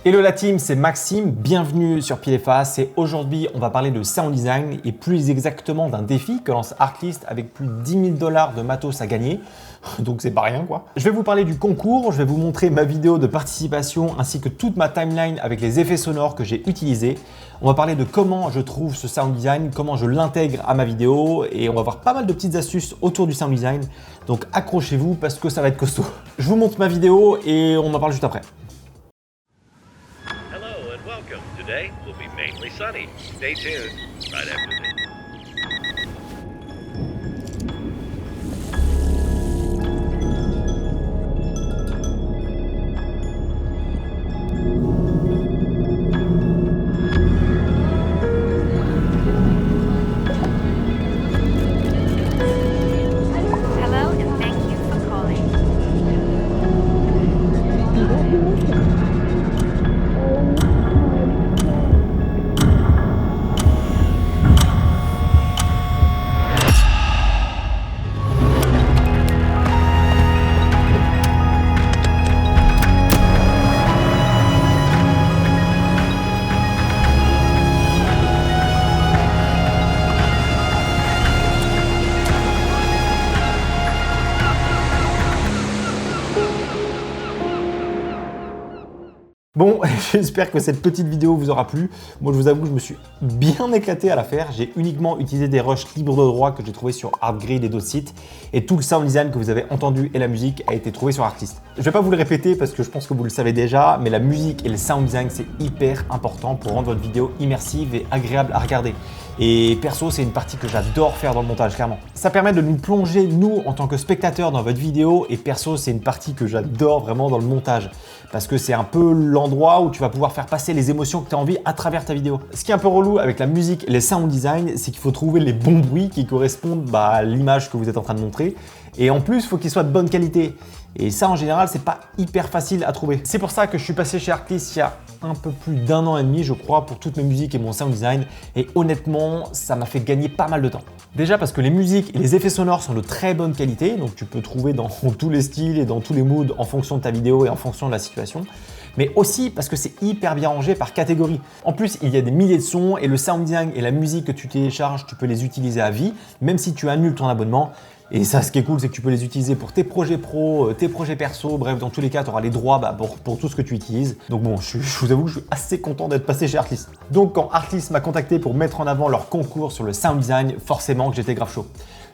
Hello la team, c'est Maxime, bienvenue sur Pile et Face et aujourd'hui on va parler de sound design et plus exactement d'un défi que lance Artlist avec plus de 10 000 $ de matos à gagner, donc c'est pas rien quoi. Je vais vous parler du concours, je vais vous montrer ma vidéo de participation ainsi que toute ma timeline avec les effets sonores que j'ai utilisés. On va parler de comment je trouve ce sound design, comment je l'intègre à ma vidéo et on va voir pas mal de petites astuces autour du sound design, donc accrochez-vous parce que ça va être costaud. Je vous montre ma vidéo et on en parle juste après. Welcome. Today will be mainly sunny. Stay tuned right after this. Hello and thank you for calling. Bon, j'espère que cette petite vidéo vous aura plu. Moi, je vous avoue, je me suis bien éclaté à la faire. J'ai uniquement utilisé des rushs libres de droit que j'ai trouvé sur Artgrid et d'autres sites. Et tout le sound design que vous avez entendu et la musique a été trouvé sur Artlist. Je vais pas vous le répéter parce que je pense que vous le savez déjà, mais la musique et le sound design, c'est hyper important pour rendre votre vidéo immersive et agréable à regarder. Et perso, c'est une partie que j'adore faire dans le montage, clairement. Ça permet de nous plonger, nous, en tant que spectateurs, dans votre vidéo. Et perso, c'est une partie que j'adore vraiment dans le montage. Parce que c'est un peu l'endroit où tu vas pouvoir faire passer les émotions que tu as envie à travers ta vidéo. Ce qui est un peu relou avec la musique et les sound design, c'est qu'il faut trouver les bons bruits qui correspondent à l'image que vous êtes en train de montrer. Et en plus, il faut qu'ils soient de bonne qualité. Et ça, en général, c'est pas hyper facile à trouver. C'est pour ça que je suis passé chez Artlist il y a un peu plus d'1 an et demi, je crois, pour toutes mes musiques et mon sound design. Et honnêtement, ça m'a fait gagner pas mal de temps. Déjà parce que les musiques et les effets sonores sont de très bonne qualité, donc tu peux trouver dans tous les styles et dans tous les moods en fonction de ta vidéo et en fonction de la situation. Mais aussi parce que c'est hyper bien rangé par catégorie. En plus, il y a des milliers de sons et le sound design et la musique que tu télécharges, tu peux les utiliser à vie, même si tu annules ton abonnement. Et ça, ce qui est cool, c'est que tu peux les utiliser pour tes projets pro, tes projets perso, bref, dans tous les cas, tu auras les droits pour tout ce que tu utilises. Donc bon, je vous avoue que je suis assez content d'être passé chez Artlist. Donc quand Artlist m'a contacté pour mettre en avant leur concours sur le sound design, forcément que j'étais grave chaud.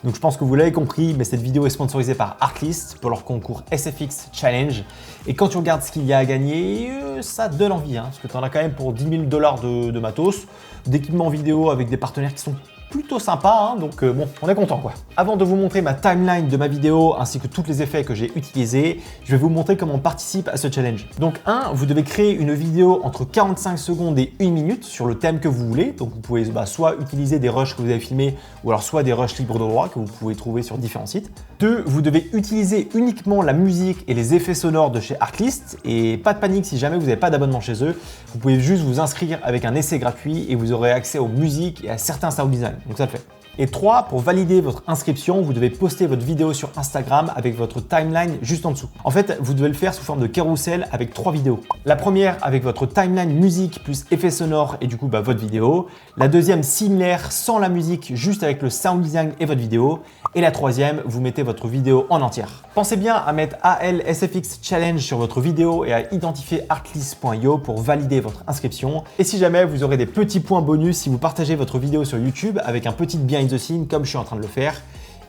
Donc je pense que vous l'avez compris, mais cette vidéo est sponsorisée par Artlist pour leur concours SFX Challenge. Et quand tu regardes ce qu'il y a à gagner, ça donne envie, hein, parce que tu en as quand même pour 10 000 $ de matos, d'équipements vidéo avec des partenaires qui sont plutôt sympa, hein, donc bon, on est content quoi. Avant de vous montrer ma timeline de ma vidéo ainsi que tous les effets que j'ai utilisés, je vais vous montrer comment on participe à ce challenge. Donc vous devez créer une vidéo entre 45 secondes et 1 minute sur le thème que vous voulez. Donc vous pouvez soit utiliser des rushs que vous avez filmés ou alors soit des rushs libres de droit que vous pouvez trouver sur différents sites. 2, vous devez utiliser uniquement la musique et les effets sonores de chez Artlist et pas de panique si jamais vous n'avez pas d'abonnement chez eux. Vous pouvez juste vous inscrire avec un essai gratuit et vous aurez accès aux musiques et à certains sound design. Donc ça le fait. Et 3, pour valider votre inscription, vous devez poster votre vidéo sur Instagram avec votre timeline juste en dessous. En fait, vous devez le faire sous forme de carrousel avec 3 vidéos. La première avec votre timeline musique plus effet sonore et du coup votre vidéo. La deuxième similaire sans la musique, juste avec le sound design et votre vidéo. Et la troisième, vous mettez votre vidéo en entière. Pensez bien à mettre ALSFX Challenge sur votre vidéo et à identifier artlist.io pour valider votre inscription. Et si jamais, vous aurez des petits points bonus si vous partagez votre vidéo sur YouTube avec un petit behind the scene comme je suis en train de le faire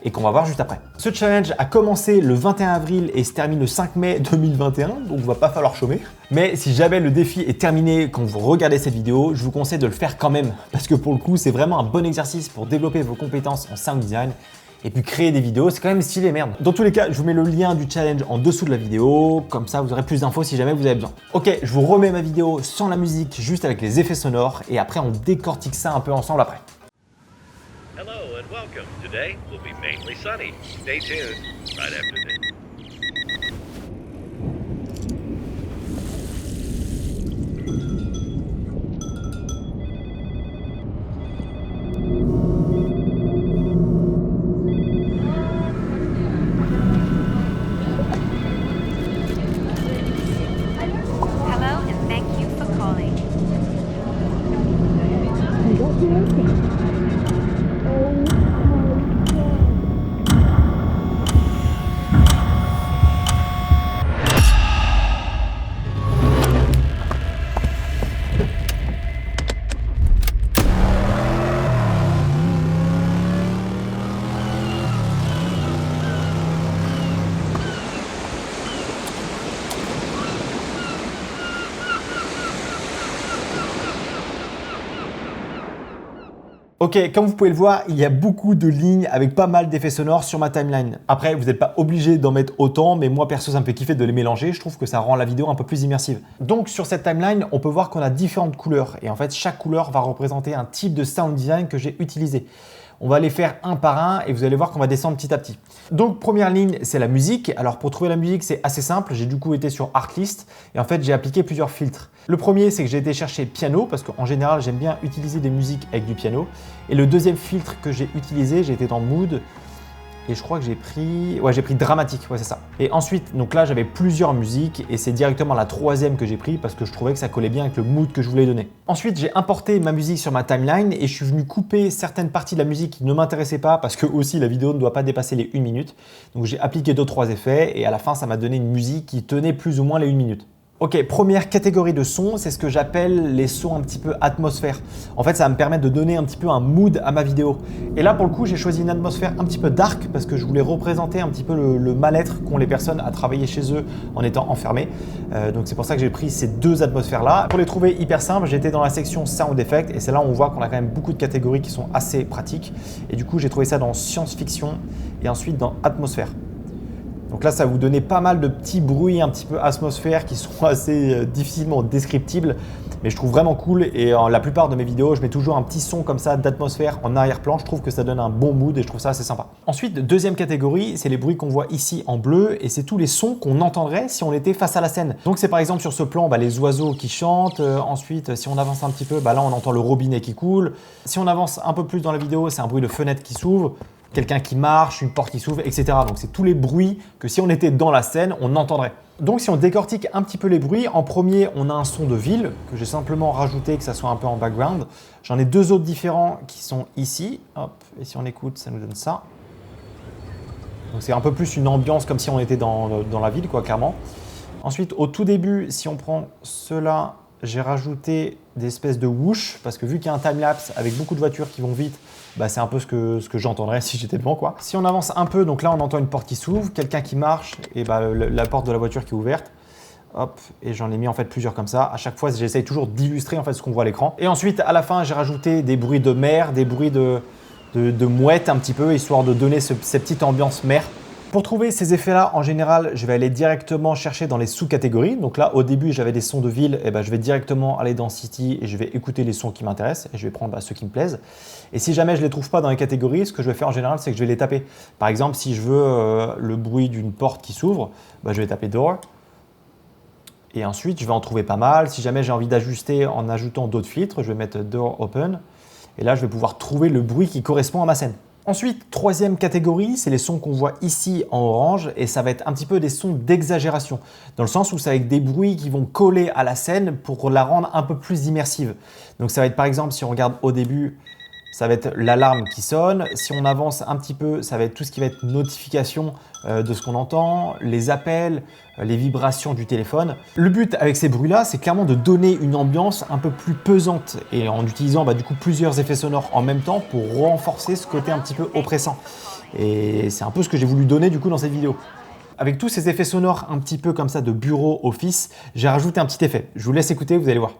et qu'on va voir juste après. Ce challenge a commencé le 21 avril et se termine le 5 mai 2021, donc il va pas falloir chômer. Mais si jamais le défi est terminé quand vous regardez cette vidéo, je vous conseille de le faire quand même parce que pour le coup, c'est vraiment un bon exercice pour développer vos compétences en sound design. Et puis créer des vidéos, c'est quand même stylé, merde. Dans tous les cas, je vous mets le lien du challenge en dessous de la vidéo, comme ça vous aurez plus d'infos si jamais vous avez besoin. Ok, je vous remets ma vidéo sans la musique, juste avec les effets sonores, et après on décortique ça un peu ensemble après. Hello and welcome. Today will be mainly sunny. Stay tuned right after this. Hello and thank you Ok, comme vous pouvez le voir, il y a beaucoup de lignes avec pas mal d'effets sonores sur ma timeline. Après, vous n'êtes pas obligé d'en mettre autant, mais moi perso, ça me fait kiffer de les mélanger. Je trouve que ça rend la vidéo un peu plus immersive. Donc sur cette timeline, on peut voir qu'on a différentes couleurs. Et en fait, chaque couleur va représenter un type de sound design que j'ai utilisé. On va les faire un par un et vous allez voir qu'on va descendre petit à petit. Donc première ligne, c'est la musique. Alors pour trouver la musique, c'est assez simple. J'ai du coup été sur Artlist et en fait j'ai appliqué plusieurs filtres. Le premier, c'est que j'ai été chercher piano parce qu'en général j'aime bien utiliser des musiques avec du piano. Et le deuxième filtre que j'ai utilisé, j'ai été dans Mood. Et je crois que j'ai pris dramatique, ouais c'est ça. Et ensuite, donc là j'avais plusieurs musiques et c'est directement la troisième que j'ai pris parce que je trouvais que ça collait bien avec le mood que je voulais donner. Ensuite, j'ai importé ma musique sur ma timeline et je suis venu couper certaines parties de la musique qui ne m'intéressaient pas parce que aussi la vidéo ne doit pas dépasser les 1 minute. Donc j'ai appliqué 2-3 effets et à la fin ça m'a donné une musique qui tenait plus ou moins les 1 minute. Ok, première catégorie de sons, c'est ce que j'appelle les sons un petit peu atmosphère. En fait, ça va me permettre de donner un petit peu un mood à ma vidéo. Et là, pour le coup, j'ai choisi une atmosphère un petit peu dark parce que je voulais représenter un petit peu le mal-être qu'ont les personnes à travailler chez eux en étant enfermés. Donc c'est pour ça que j'ai pris ces deux atmosphères-là. Pour les trouver hyper simples, j'étais dans la section Sound Effect et c'est là où on voit qu'on a quand même beaucoup de catégories qui sont assez pratiques. Et du coup, j'ai trouvé ça dans Science-Fiction et ensuite dans Atmosphère. Donc là, ça va vous donner pas mal de petits bruits un petit peu atmosphères qui sont assez difficilement descriptibles, mais je trouve vraiment cool et la plupart de mes vidéos, je mets toujours un petit son comme ça d'atmosphère en arrière-plan. Je trouve que ça donne un bon mood et je trouve ça assez sympa. Ensuite, deuxième catégorie, c'est les bruits qu'on voit ici en bleu et c'est tous les sons qu'on entendrait si on était face à la scène. Donc c'est par exemple sur ce plan, les oiseaux qui chantent. Ensuite, si on avance un petit peu, là on entend le robinet qui coule. Si on avance un peu plus dans la vidéo, c'est un bruit de fenêtre qui s'ouvre. Quelqu'un qui marche, une porte qui s'ouvre, etc. Donc c'est tous les bruits que si on était dans la scène, on entendrait. Donc si on décortique un petit peu les bruits, en premier, on a un son de ville que j'ai simplement rajouté, que ça soit un peu en background. J'en ai deux autres différents qui sont ici. Hop, et si on écoute, ça nous donne ça. Donc c'est un peu plus une ambiance comme si on était dans la ville, quoi, clairement. Ensuite, au tout début, si on prend ceux-là, j'ai rajouté des espèces de whoosh parce que vu qu'il y a un timelapse avec beaucoup de voitures qui vont vite, c'est un peu ce que j'entendrais si j'étais devant, quoi. Si on avance un peu, donc là on entend une porte qui s'ouvre, quelqu'un qui marche et la porte de la voiture qui est ouverte. Hop, et j'en ai mis en fait plusieurs comme ça. À chaque fois, j'essaye toujours d'illustrer en fait ce qu'on voit à l'écran. Et ensuite, à la fin, j'ai rajouté des bruits de mer, des bruits de mouettes un petit peu, histoire de donner cette petite ambiance mer. Pour trouver ces effets-là, en général, je vais aller directement chercher dans les sous-catégories. Donc là, au début, j'avais des sons de ville. Et je vais directement aller dans City et je vais écouter les sons qui m'intéressent. Et je vais prendre ceux qui me plaisent. Et si jamais je ne les trouve pas dans les catégories, ce que je vais faire en général, c'est que je vais les taper. Par exemple, si je veux le bruit d'une porte qui s'ouvre, je vais taper door. Et ensuite, je vais en trouver pas mal. Si jamais j'ai envie d'ajuster en ajoutant d'autres filtres, je vais mettre door open. Et là, je vais pouvoir trouver le bruit qui correspond à ma scène. Ensuite, troisième catégorie, c'est les sons qu'on voit ici en orange et ça va être un petit peu des sons d'exagération, dans le sens où c'est avec des bruits qui vont coller à la scène pour la rendre un peu plus immersive. Donc ça va être par exemple, si on regarde au début, ça va être l'alarme qui sonne. Si on avance un petit peu, ça va être tout ce qui va être notification de ce qu'on entend, les appels, les vibrations du téléphone. Le but avec ces bruits-là, c'est clairement de donner une ambiance un peu plus pesante et en utilisant du coup plusieurs effets sonores en même temps pour renforcer ce côté un petit peu oppressant. Et c'est un peu ce que j'ai voulu donner du coup dans cette vidéo. Avec tous ces effets sonores un petit peu comme ça de bureau, office, j'ai rajouté un petit effet. Je vous laisse écouter, vous allez voir.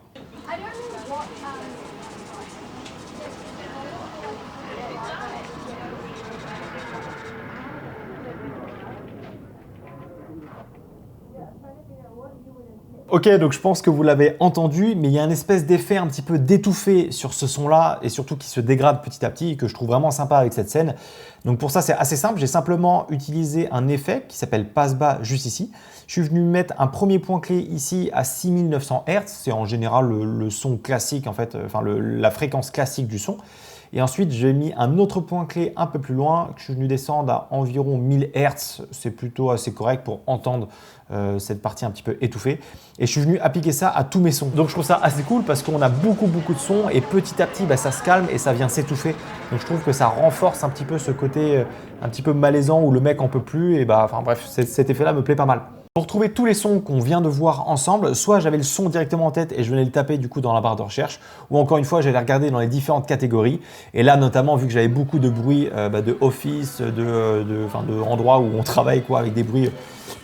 Ok, donc je pense que vous l'avez entendu, mais il y a une espèce d'effet un petit peu d'étouffé sur ce son-là et surtout qui se dégrade petit à petit et que je trouve vraiment sympa avec cette scène. Donc pour ça, c'est assez simple. J'ai simplement utilisé un effet qui s'appelle passe-bas juste ici. Je suis venu mettre un premier point clé ici à 6900 Hz. C'est en général le son classique, en fait, la fréquence classique du son. Et ensuite, j'ai mis un autre point clé un peu plus loin, que je suis venu descendre à environ 1000 Hz. C'est plutôt assez correct pour entendre cette partie un petit peu étouffée. Et je suis venu appliquer ça à tous mes sons. Donc je trouve ça assez cool parce qu'on a beaucoup de sons et petit à petit, ça se calme et ça vient s'étouffer. Donc je trouve que ça renforce un petit peu ce côté un petit peu malaisant où le mec en peut plus. Et bref, cet effet-là me plaît pas mal. Pour trouver tous les sons qu'on vient de voir ensemble, soit j'avais le son directement en tête et je venais le taper du coup dans la barre de recherche, ou encore une fois j'allais regarder dans les différentes catégories. Et là notamment vu que j'avais beaucoup de bruits de office, de endroits où on travaille avec des bruits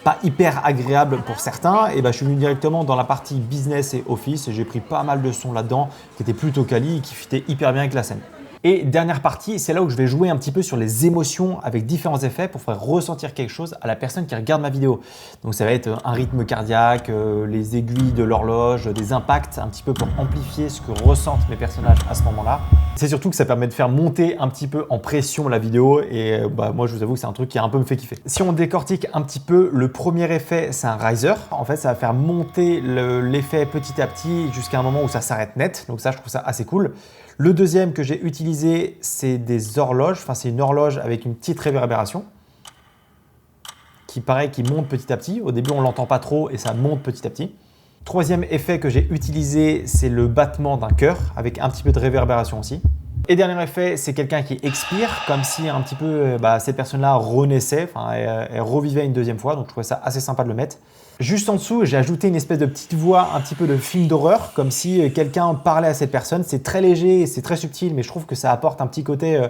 pas hyper agréables pour certains, et je suis venu directement dans la partie business et office et j'ai pris pas mal de sons là-dedans qui étaient plutôt quali et qui fitaient hyper bien avec la scène. Et dernière partie, c'est là où je vais jouer un petit peu sur les émotions avec différents effets pour faire ressentir quelque chose à la personne qui regarde ma vidéo. Donc ça va être un rythme cardiaque, les aiguilles de l'horloge, des impacts un petit peu pour amplifier ce que ressentent mes personnages à ce moment-là. C'est surtout que ça permet de faire monter un petit peu en pression la vidéo et moi je vous avoue que c'est un truc qui a un peu me fait kiffer. Si on décortique un petit peu, le premier effet c'est un riser. En fait ça va faire monter l'effet petit à petit jusqu'à un moment où ça s'arrête net. Donc ça je trouve ça assez cool. Le deuxième que j'ai utilisé c'est des horloges. Enfin c'est une horloge avec une petite réverbération qui monte petit à petit. Au début on l'entend pas trop et ça monte petit à petit. Troisième effet que j'ai utilisé, c'est le battement d'un cœur avec un petit peu de réverbération aussi. Et dernier effet, c'est quelqu'un qui expire, comme si un petit peu cette personne-là renaissait, elle revivait une deuxième fois, donc je trouvais ça assez sympa de le mettre. Juste en dessous, j'ai ajouté une espèce de petite voix un petit peu de film d'horreur, comme si quelqu'un parlait à cette personne. C'est très léger, c'est très subtil, mais je trouve que ça apporte un petit côté...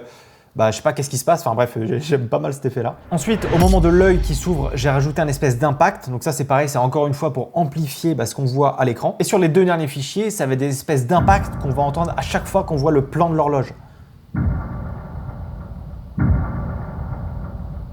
je sais pas qu'est-ce qui se passe, enfin bref, j'aime pas mal cet effet-là. Ensuite, au moment de l'œil qui s'ouvre, j'ai rajouté un espèce d'impact. Donc ça, c'est pareil, c'est encore une fois pour amplifier ce qu'on voit à l'écran. Et sur les deux derniers fichiers, ça va être des espèces d'impacts qu'on va entendre à chaque fois qu'on voit le plan de l'horloge.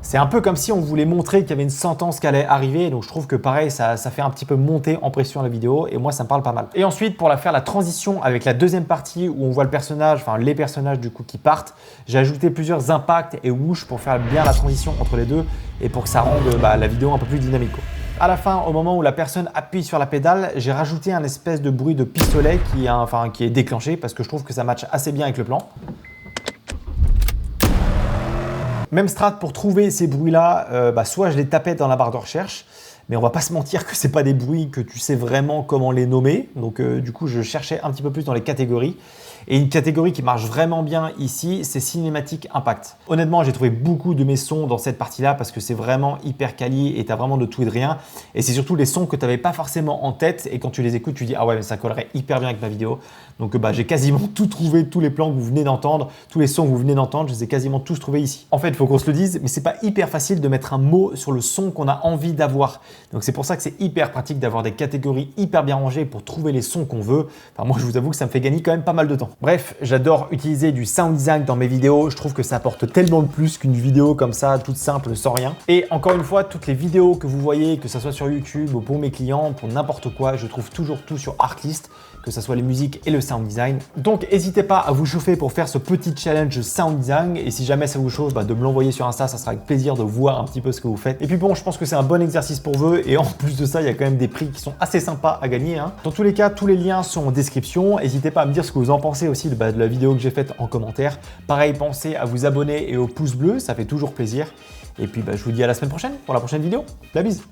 C'est un peu comme si on voulait montrer qu'il y avait une sentence qui allait arriver, donc je trouve que pareil, ça fait un petit peu monter en pression la vidéo, et moi ça me parle pas mal. Et ensuite, pour faire la transition avec la deuxième partie où on voit le personnage, enfin les personnages du coup qui partent, j'ai ajouté plusieurs impacts et whoosh pour faire bien la transition entre les deux, et pour que ça rende la vidéo un peu plus dynamique. À la fin, au moment où la personne appuie sur la pédale, j'ai rajouté un espèce de bruit de pistolet qui est déclenché, parce que je trouve que ça matche assez bien avec le plan. Même strat pour trouver ces bruits-là, soit je les tapais dans la barre de recherche, mais on va pas se mentir que c'est pas des bruits que tu sais vraiment comment les nommer. Donc du coup, je cherchais un petit peu plus dans les catégories. Et une catégorie qui marche vraiment bien ici, c'est Cinématique Impact. Honnêtement, j'ai trouvé beaucoup de mes sons dans cette partie-là parce que c'est vraiment hyper quali et tu as vraiment de tout et de rien. Et c'est surtout les sons que tu n'avais pas forcément en tête et quand tu les écoutes, tu dis « Ah ouais, mais ça collerait hyper bien avec ma vidéo ». Donc j'ai quasiment tout trouvé, tous les plans que vous venez d'entendre, tous les sons que vous venez d'entendre, je les ai quasiment tous trouvés ici. En fait, il faut qu'on se le dise, mais c'est pas hyper facile de mettre un mot sur le son qu'on a envie d'avoir. Donc c'est pour ça que c'est hyper pratique d'avoir des catégories hyper bien rangées pour trouver les sons qu'on veut. Enfin, moi, je vous avoue que ça me fait gagner quand même pas mal de temps. Bref, j'adore utiliser du sound design dans mes vidéos. Je trouve que ça apporte tellement de plus qu'une vidéo comme ça, toute simple, sans rien. Et encore une fois, toutes les vidéos que vous voyez, que ce soit sur YouTube ou pour mes clients, pour n'importe quoi, je trouve toujours tout sur Artlist, que ce soit les musiques et le sound design. Donc, n'hésitez pas à vous chauffer pour faire ce petit challenge sound design. Et si jamais ça vous chauffe, de me l'envoyer sur Insta, ça sera avec plaisir de voir un petit peu ce que vous faites. Et puis bon, je pense que c'est un bon exercice pour vous. Et en plus de ça, il y a quand même des prix qui sont assez sympas à gagner. Dans tous les cas, tous les liens sont en description. N'hésitez pas à me dire ce que vous en pensez aussi de la vidéo que j'ai faite en commentaire. Pareil, pensez à vous abonner et au pouce bleu, ça fait toujours plaisir. Et puis je vous dis à la semaine prochaine pour la prochaine vidéo. La bise!